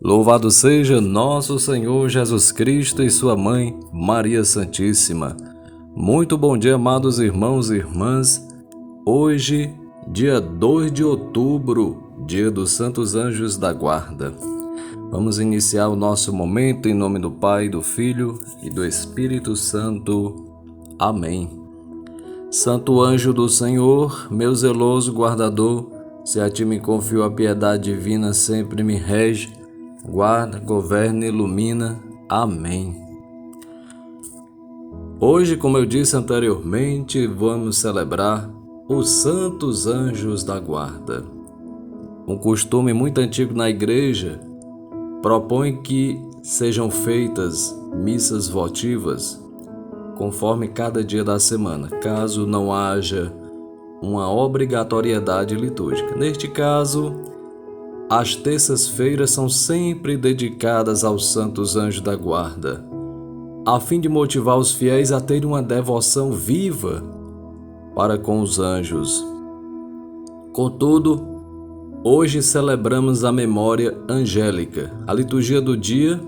Louvado seja nosso Senhor Jesus Cristo e sua mãe, Maria Santíssima. Muito bom dia, amados irmãos e irmãs. Hoje, dia 2 de outubro, dia dos Santos Anjos da Guarda. Vamos iniciar o nosso momento em nome do Pai, do Filho e do Espírito Santo. Amém. Santo anjo do Senhor, meu zeloso guardador, se a ti me confio a piedade divina, sempre me rege, guarda, governa e ilumina. Amém. Hoje, como eu disse anteriormente, vamos celebrar os Santos Anjos da Guarda. Um costume muito antigo na igreja propõe que sejam feitas missas votivas conforme cada dia da semana, caso não haja uma obrigatoriedade litúrgica. Neste caso, as terças-feiras são sempre dedicadas aos Santos Anjos da Guarda, a fim de motivar os fiéis a terem uma devoção viva para com os anjos. Contudo, hoje celebramos a memória angélica. A liturgia do dia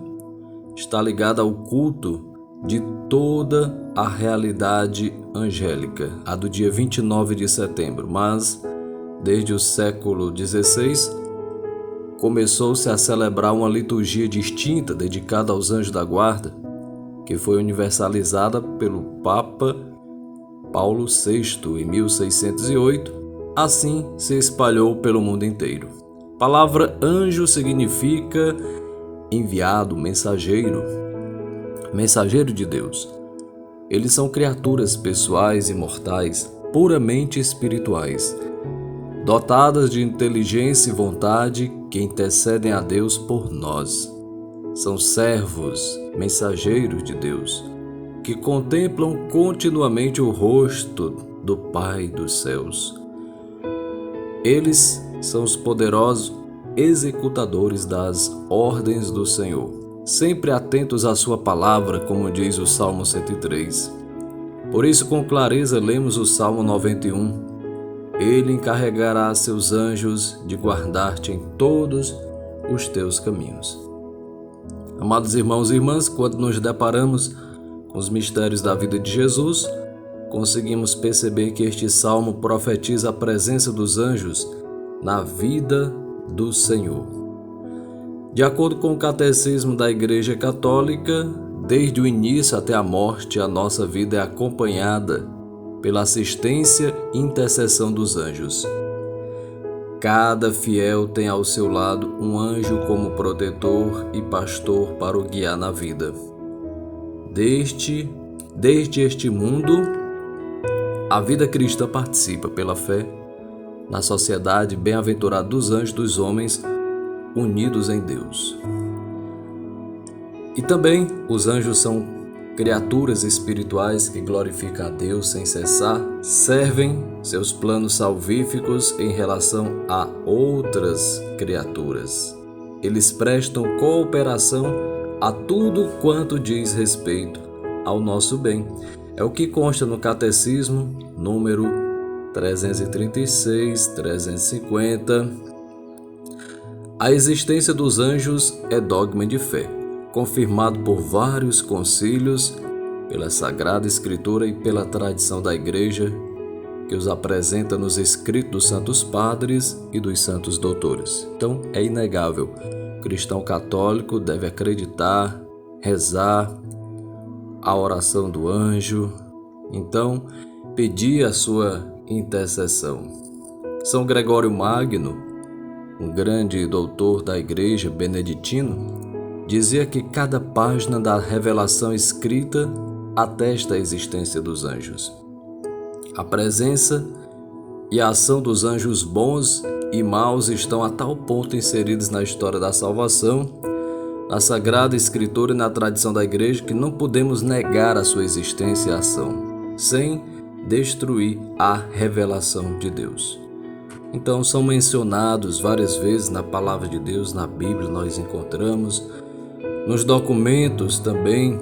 está ligada ao culto de toda a realidade angélica, a do dia 29 de setembro, mas desde o século XVI começou-se a celebrar uma liturgia distinta dedicada aos anjos da guarda, que foi universalizada pelo Papa Paulo VI em 1608, assim se espalhou pelo mundo inteiro. A palavra anjo significa enviado, mensageiro de Deus. Eles são criaturas pessoais e mortais, puramente espirituais, dotadas de inteligência e vontade que intercedem a Deus por nós. São servos, mensageiros de Deus, que contemplam continuamente o rosto do Pai dos céus. Eles são os poderosos executadores das ordens do Senhor, sempre atentos à sua palavra, como diz o Salmo 103. Por isso, com clareza, lemos o Salmo 91. Ele encarregará a seus anjos de guardar-te em todos os teus caminhos. Amados irmãos e irmãs, quando nos deparamos com os mistérios da vida de Jesus, conseguimos perceber que este salmo profetiza a presença dos anjos na vida do Senhor. De acordo com o Catecismo da Igreja Católica, desde o início até a morte, a nossa vida é acompanhada pela assistência e intercessão dos anjos. Cada fiel tem ao seu lado um anjo como protetor e pastor para o guiar na vida. Desde este mundo, a vida cristã participa pela fé na sociedade bem-aventurada dos anjos dos homens unidos em Deus. E também os anjos são criaturas espirituais que glorificam a Deus sem cessar, servem seus planos salvíficos em relação a outras criaturas. Eles prestam cooperação a tudo quanto diz respeito ao nosso bem. É o que consta no Catecismo, número 336, 350. A existência dos anjos é dogma de fé, confirmado por vários concílios, pela Sagrada Escritura e pela tradição da Igreja, que os apresenta nos escritos dos santos padres e dos santos doutores. Então, é inegável, o cristão católico deve acreditar, rezar a oração do anjo, então, pedir a sua intercessão. São Gregório Magno, um grande doutor da Igreja beneditino, dizia que cada página da revelação escrita atesta a existência dos anjos. A presença e a ação dos anjos bons e maus estão a tal ponto inseridos na história da salvação, na Sagrada Escritura e na tradição da Igreja, que não podemos negar a sua existência e ação, sem destruir a revelação de Deus. Então, são mencionados várias vezes na Palavra de Deus, na Bíblia nós encontramos, nos documentos também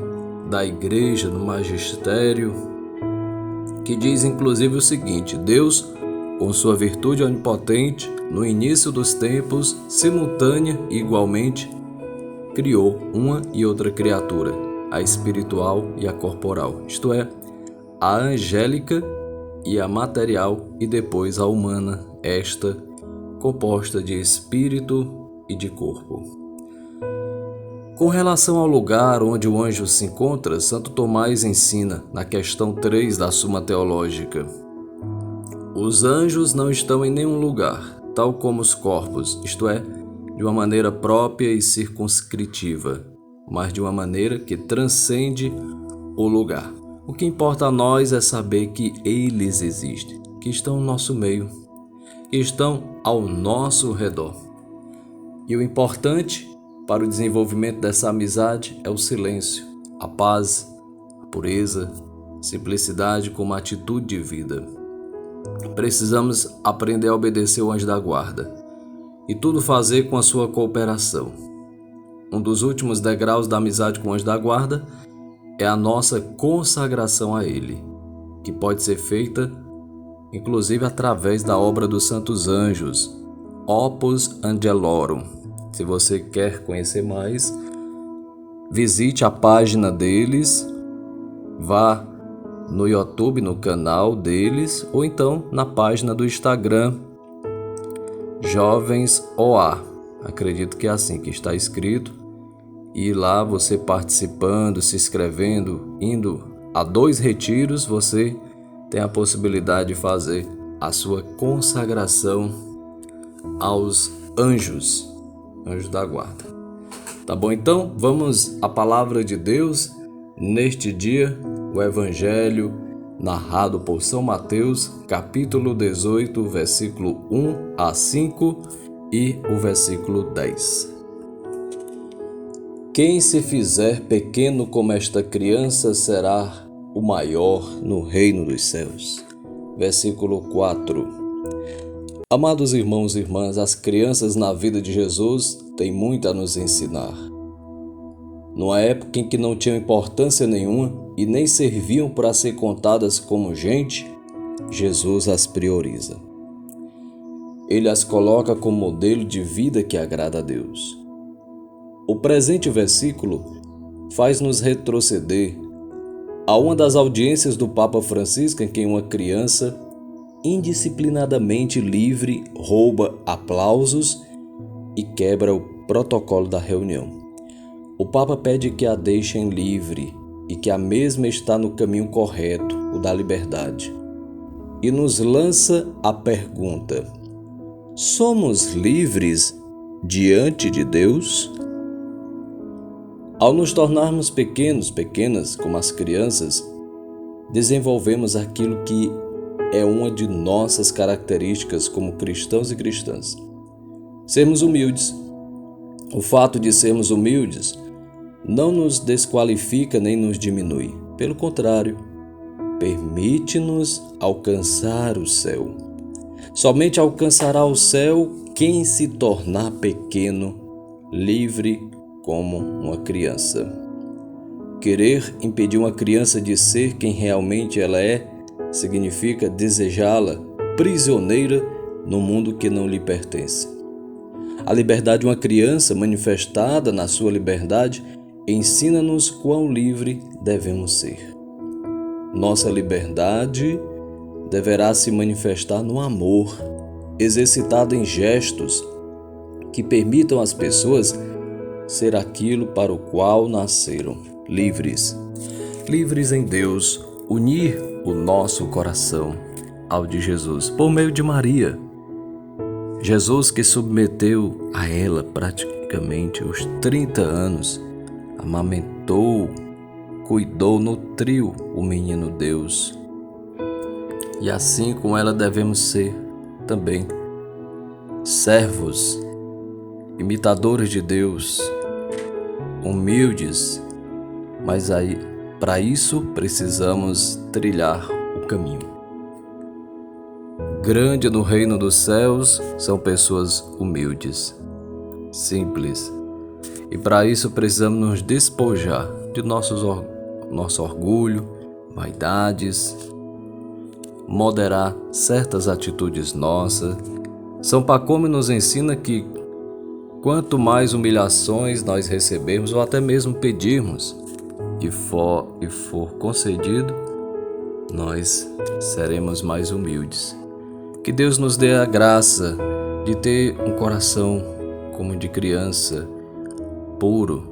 da Igreja, no Magistério, que diz inclusive o seguinte: Deus, com sua virtude onipotente, no início dos tempos, simultânea e igualmente, criou uma e outra criatura, a espiritual e a corporal, isto é, a angélica e a material, e depois a humana, esta composta de espírito e de corpo. Com relação ao lugar onde o anjo se encontra, Santo Tomás ensina, na questão 3 da Suma Teológica: os anjos não estão em nenhum lugar, tal como os corpos, isto é, de uma maneira própria e circunscritiva, mas de uma maneira que transcende o lugar. O que importa a nós é saber que eles existem, que estão no nosso meio, que estão ao nosso redor. E o importante para o desenvolvimento dessa amizade é o silêncio, a paz, a pureza, a simplicidade como atitude de vida. Precisamos aprender a obedecer o anjo da guarda e tudo fazer com a sua cooperação. Um dos últimos degraus da amizade com o anjo da guarda é a nossa consagração a ele, que pode ser feita inclusive através da obra dos santos anjos, Opus Angelorum. Se você quer conhecer mais, visite a página deles, vá no YouTube, no canal deles, ou então na página do Instagram, Jovens OA. Acredito que é assim que está escrito. E lá você participando, se inscrevendo, indo a 2 retiros, você tem a possibilidade de fazer a sua consagração aos anjos da guarda. Tá bom? Então, vamos à palavra de Deus neste dia, o Evangelho narrado por São Mateus, capítulo 18, versículo 1 a 5 e o versículo 10. Quem se fizer pequeno como esta criança será o maior no reino dos céus. Versículo 4. Amados irmãos e irmãs, as crianças na vida de Jesus têm muito a nos ensinar. Numa época em que não tinham importância nenhuma e nem serviam para ser contadas como gente, Jesus as prioriza. Ele as coloca como modelo de vida que agrada a Deus. O presente versículo faz-nos retroceder a uma das audiências do Papa Francisco em que uma criança indisciplinadamente livre rouba aplausos e quebra o protocolo da reunião. O Papa pede que a deixem livre e que a mesma está no caminho correto, o da liberdade. E nos lança a pergunta: somos livres diante de Deus? Ao nos tornarmos pequenas como as crianças, desenvolvemos aquilo que é uma de nossas características como cristãos e cristãs: sermos humildes. O fato de sermos humildes não nos desqualifica nem nos diminui. Pelo contrário, permite-nos alcançar o céu. Somente alcançará o céu quem se tornar pequeno, livre como uma criança. Querer impedir uma criança de ser quem realmente ela é significa desejá-la prisioneira no mundo que não lhe pertence. A liberdade de uma criança, manifestada na sua liberdade, ensina-nos quão livre devemos ser. Nossa liberdade deverá se manifestar no amor, exercitado em gestos que permitam às pessoas ser aquilo para o qual nasceram, livres. Livres em Deus, unir o nosso coração ao de Jesus, por meio de Maria. Jesus, que submeteu a ela praticamente os 30 anos, amamentou, cuidou, nutriu o menino Deus. E assim com ela devemos ser também servos, imitadores de Deus, humildes, mas aí para isso precisamos trilhar o caminho. Grande no reino dos céus são pessoas humildes, simples, e para isso precisamos nos despojar de nosso orgulho, vaidades, moderar certas atitudes nossas. São Pacômio nos ensina que quanto mais humilhações nós recebermos ou até mesmo pedirmos e for concedido, nós seremos mais humildes. Que Deus nos dê a graça de ter um coração como de criança, puro,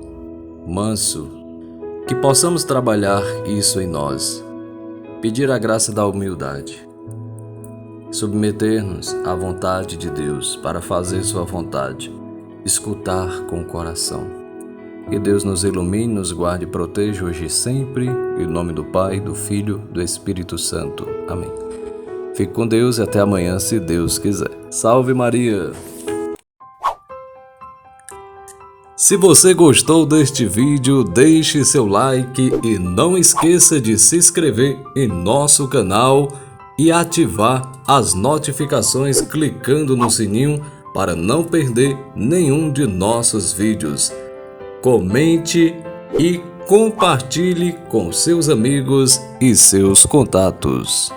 manso, que possamos trabalhar isso em nós, pedir a graça da humildade, submeter-nos à vontade de Deus para fazer sua vontade, escutar com o coração. Que Deus nos ilumine, nos guarde e proteja hoje e sempre, em nome do Pai, do Filho, do Espírito Santo. Amém. Fique com Deus e até amanhã, se Deus quiser. Salve Maria! Se você gostou deste vídeo, deixe seu like e não esqueça de se inscrever em nosso canal e ativar as notificações clicando no sininho para não perder nenhum de nossos vídeos. Comente e compartilhe com seus amigos e seus contatos.